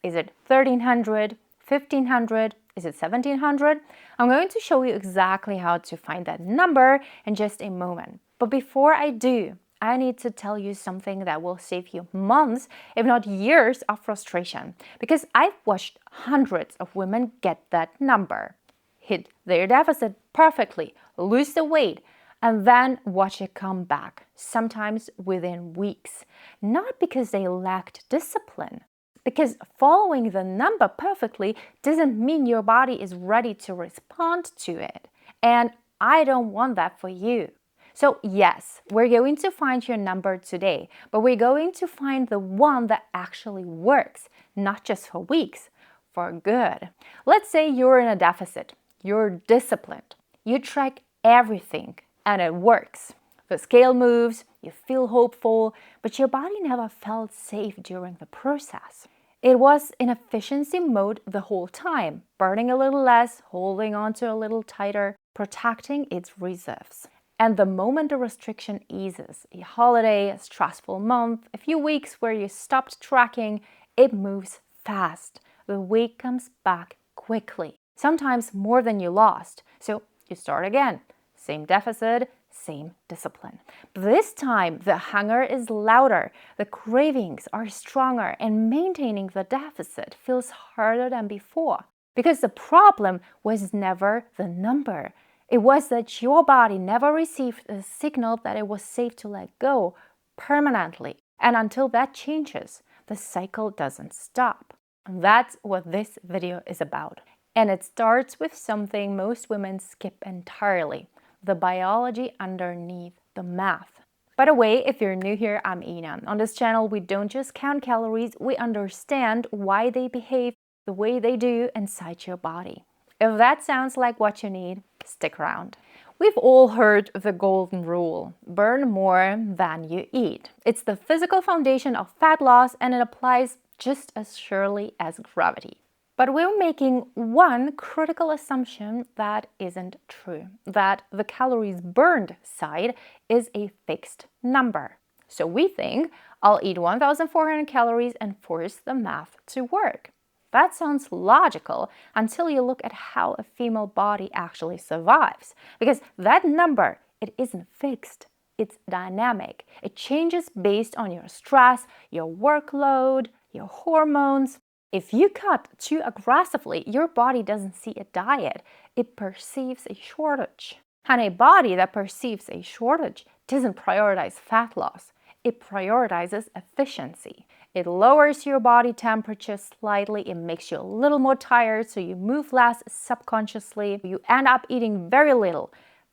Is it 1300, 1500? Is it 1700? I'm going to show you exactly how to find that number in just a moment. But before I do, I need to tell you something that will save you months, if not years, of frustration. Because I've watched hundreds of women get that number, hit their deficit perfectly, lose the weight, and then watch it come back, sometimes within weeks. Not because they lacked discipline, because following the number perfectly doesn't mean your body is ready to respond to it. And I don't want that for you. So yes, we're going to find your number today, but we're going to find the one that actually works, not just for weeks, for good. Let's say you're in a deficit, you're disciplined, you track everything, and it works. The scale moves, you feel hopeful, but your body never felt safe during the process. It was in efficiency mode the whole time, burning a little less, holding onto a little tighter, protecting its reserves. And the moment the restriction eases, a holiday, a stressful month, a few weeks where you stopped tracking, it moves fast. The weight comes back quickly, sometimes more than you lost. So you start again. Same deficit, same discipline. But this time, the hunger is louder, the cravings are stronger, and maintaining the deficit feels harder than before. Because the problem was never the number. It was that your body never received a signal that it was safe to let go permanently. And until that changes, the cycle doesn't stop. And that's what this video is about. And it starts with something most women skip entirely: the biology underneath the math. By the way, if you're new here, I'm Ina. On this channel, we don't just count calories, we understand why they behave the way they do inside your body. If that sounds like what you need, stick around. We've all heard the golden rule: burn more than you eat. It's the physical foundation of fat loss, and it applies just as surely as gravity. But we're making one critical assumption that isn't true: that the calories burned side is a fixed number. So we think, I'll eat 1,400 calories and force the math to work. That sounds logical until you look at how a female body actually survives. Because that number, it isn't fixed. It's dynamic. It changes based on your stress, your workload, your hormones. If you cut too aggressively, your body doesn't see a diet. It perceives a shortage. And a body that perceives a shortage doesn't prioritize fat loss. It prioritizes efficiency. It lowers your body temperature slightly. It makes you a little more tired, so you move less subconsciously. You end up eating very little,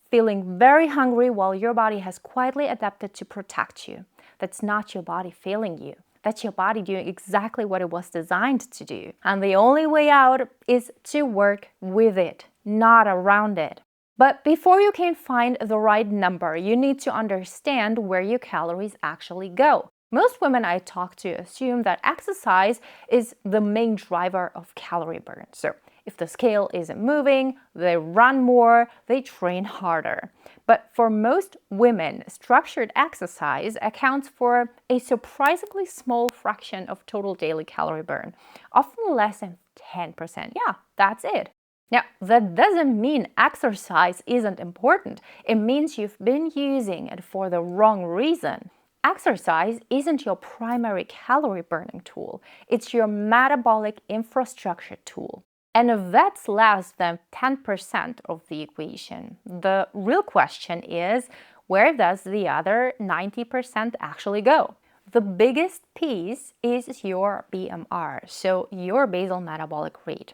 feeling very hungry while your body has quietly adapted to protect you. That's not your body failing you. That's your body doing exactly what it was designed to do. And the only way out is to work with it, not around it. But before you can find the right number, you need to understand where your calories actually go. Most women I talk to assume that exercise is the main driver of calorie burn. So if the scale isn't moving, they run more, they train harder. But for most women, structured exercise accounts for a surprisingly small fraction of total daily calorie burn, often less than 10%. Yeah, that's it. Now, that doesn't mean exercise isn't important. It means you've been using it for the wrong reason. Exercise isn't your primary calorie burning tool. It's your metabolic infrastructure tool. And if that's less than 10% of the equation, the real question is, where does the other 90% actually go? The biggest piece is your BMR, so your basal metabolic rate.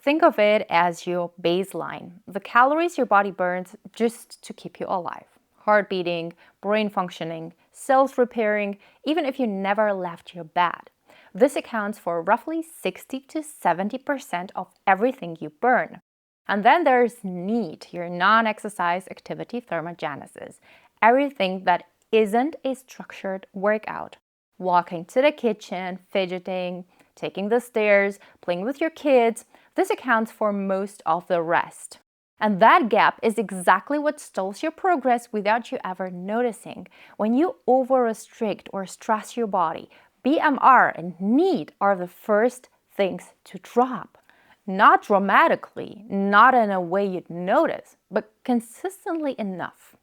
Think of it as your baseline, the calories your body burns just to keep you alive. Heart beating, brain functioning, cells repairing, even if you never left your bed. This accounts for roughly 60 to 70% of everything you burn. And then there's NEAT, your non-exercise activity thermogenesis. Everything that isn't a structured workout. Walking to the kitchen, fidgeting, taking the stairs, playing with your kids. This accounts for most of the rest. And that gap is exactly what stalls your progress without you ever noticing. When you over-restrict or stress your body, BMR and NEAT are the first things to drop. Not dramatically, not in a way you'd notice, but consistently enough.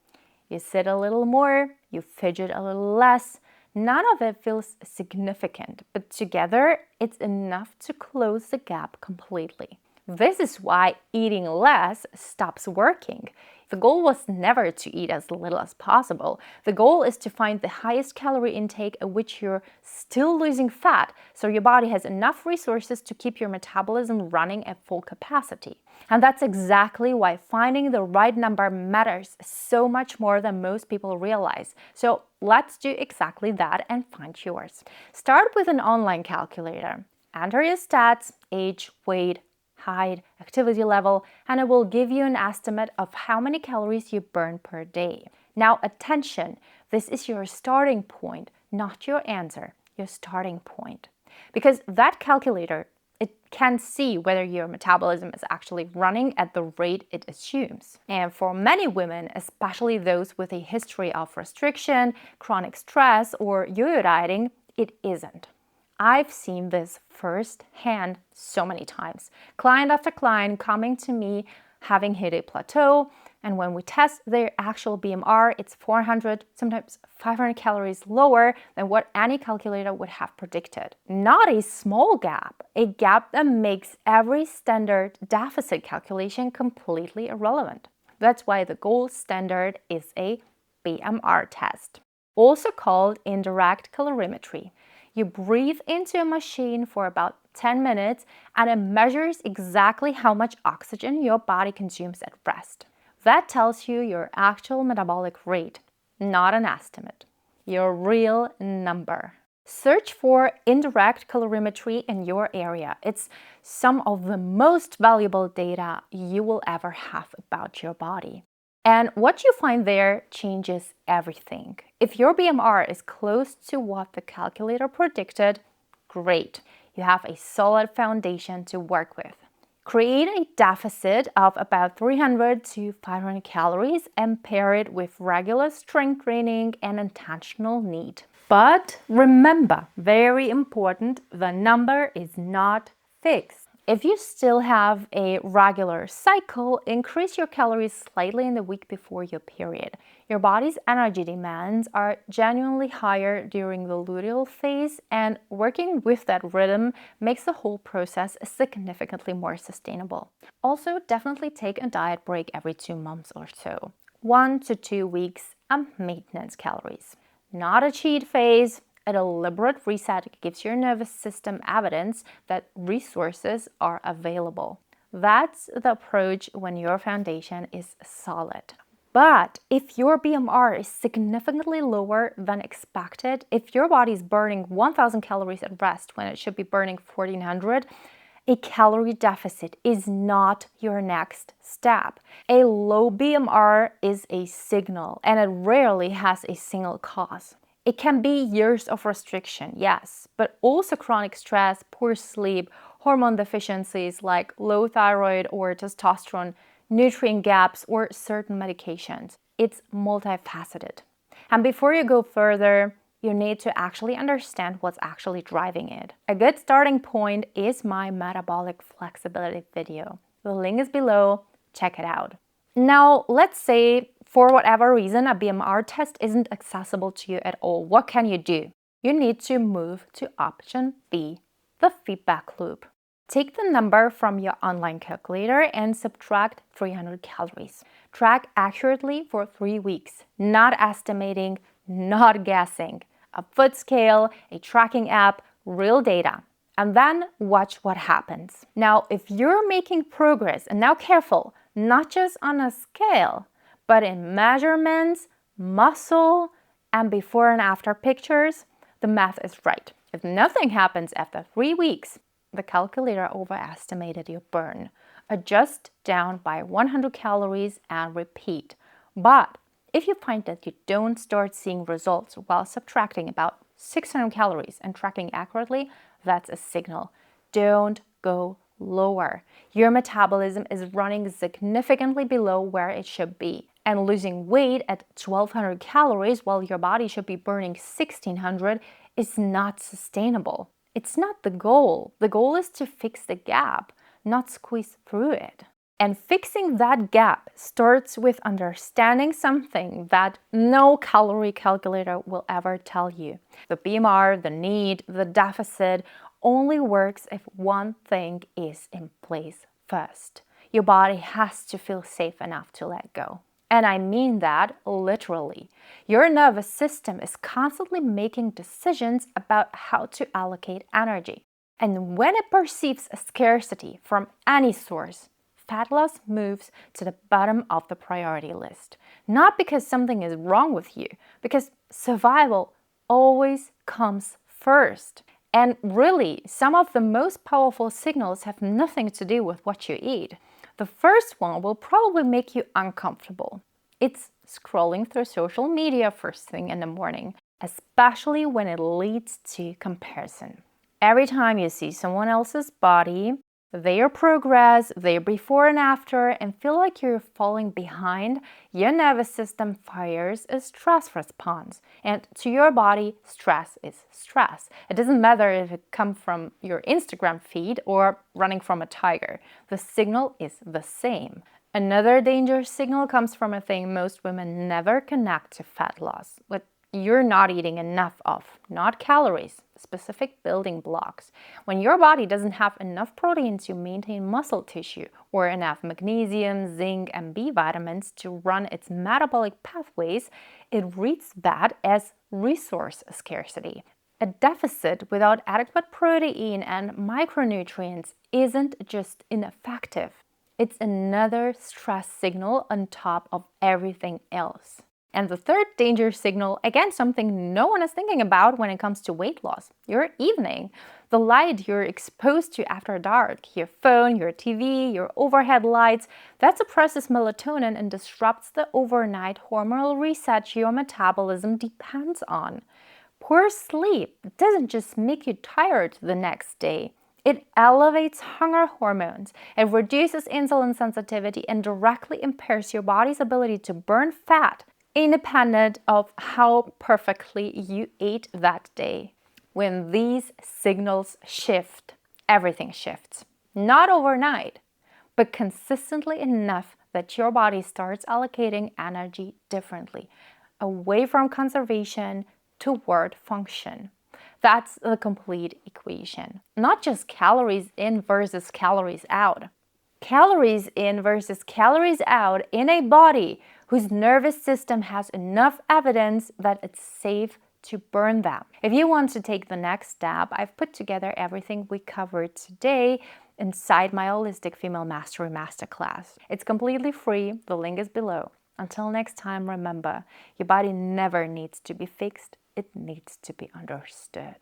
You sit a little more, you fidget a little less. None of it feels significant, but together it's enough to close the gap completely. This is why eating less stops working. The goal was never to eat as little as possible. The goal is to find the highest calorie intake at which you're still losing fat, so your body has enough resources to keep your metabolism running at full capacity. And that's exactly why finding the right number matters so much more than most people realize. So let's do exactly that and find yours. Start with an online calculator. Enter your stats, age, weight, height, activity level, and it will give you an estimate of how many calories you burn per day. Now, attention, this is your starting point, not your answer, your starting point. Because that calculator, it can see whether your metabolism is actually running at the rate it assumes. And for many women, especially those with a history of restriction, chronic stress, or yo-yo dieting, it isn't. I've seen this firsthand so many times. Client after client coming to me having hit a plateau, and when we test their actual BMR, it's 400, sometimes 500 calories lower than what any calculator would have predicted. Not a small gap, a gap that makes every standard deficit calculation completely irrelevant. That's why the gold standard is a BMR test, also called indirect calorimetry. You breathe into a machine for about 10 minutes and it measures exactly how much oxygen your body consumes at rest. That tells you your actual metabolic rate, not an estimate, your real number. Search for indirect calorimetry in your area. It's some of the most valuable data you will ever have about your body. And what you find there changes everything. If your BMR is close to what the calculator predicted, great. You have a solid foundation to work with. Create a deficit of about 300 to 500 calories and pair it with regular strength training and intentional NEAT. But remember, very important, the number is not fixed. If you still have a regular cycle, increase your calories slightly in the week before your period. Your body's energy demands are genuinely higher during the luteal phase, and working with that rhythm makes the whole process significantly more sustainable. Also, definitely take a diet break every 2 months or so. 1 to 2 weeks of maintenance calories. Not a cheat phase. A deliberate reset gives your nervous system evidence that resources are available. That's the approach when your foundation is solid. But if your BMR is significantly lower than expected, if your body is burning 1,000 calories at rest when it should be burning 1,400, a calorie deficit is not your next step. A low BMR is a signal, and it rarely has a single cause. It can be years of restriction, yes, but also chronic stress, poor sleep, hormone deficiencies like low thyroid or testosterone, nutrient gaps, or certain medications. It's multifaceted. And before you go further, you need to actually understand what's actually driving it. A good starting point is my metabolic flexibility video. The link is below. Check it out. Now, let's say for whatever reason a BMR test isn't accessible to you at all. What can you do? You need to move to option B, the feedback loop. Take the number from your online calculator and subtract 300 calories. Track accurately for 3 weeks, not estimating, not guessing. A foot scale, a tracking app, real data. And then watch what happens. Now, if you're making progress, and now careful, not just on a scale, but in measurements, muscle, and before and after pictures, the math is right. If nothing happens after 3 weeks, the calculator overestimated your burn. Adjust down by 100 calories and repeat. But if you find that you don't start seeing results while subtracting about 600 calories and tracking accurately, that's a signal. Don't go lower. Your metabolism is running significantly below where it should be. And losing weight at 1,200 calories while your body should be burning 1,600 is not sustainable. It's not the goal. The goal is to fix the gap, not squeeze through it. And fixing that gap starts with understanding something that no calorie calculator will ever tell you. The BMR, the need, the deficit only works if one thing is in place first. Your body has to feel safe enough to let go. And I mean that literally. Your nervous system is constantly making decisions about how to allocate energy. And when it perceives a scarcity from any source, fat loss moves to the bottom of the priority list. Not because something is wrong with you, because survival always comes first. And really, some of the most powerful signals have nothing to do with what you eat. The first one will probably make you uncomfortable. It's scrolling through social media first thing in the morning, especially when it leads to comparison. Every time you see someone else's body, their progress, their before and after, and feel like you're falling behind, your nervous system fires a stress response. And to your body, stress is stress. It doesn't matter if it comes from your Instagram feed or running from a tiger. The signal is the same. Another danger signal comes from a thing most women never connect to fat loss, what you're not eating enough of, not calories, specific building blocks. When your body doesn't have enough protein to maintain muscle tissue or enough magnesium, zinc, and B vitamins to run its metabolic pathways, it reads that as resource scarcity. A deficit without adequate protein and micronutrients isn't just ineffective. It's another stress signal on top of everything else. And the third danger signal, again, something no one is thinking about when it comes to weight loss, your evening. The light you're exposed to after dark, your phone, your TV, your overhead lights, that suppresses melatonin and disrupts the overnight hormonal reset your metabolism depends on. Poor sleep doesn't just make you tired the next day. It elevates hunger hormones, it reduces insulin sensitivity, and directly impairs your body's ability to burn fat, independent of how perfectly you ate that day. When these signals shift, everything shifts. Not overnight, but consistently enough that your body starts allocating energy differently, away from conservation toward function. That's the complete equation. Not just calories in versus calories out. Calories in versus calories out in a body whose nervous system has enough evidence that it's safe to burn them. If you want to take the next step, I've put together everything we covered today inside my Holistic Female Mastery Masterclass. It's completely free. The link is below. Until next time, remember, your body never needs to be fixed. It needs to be understood.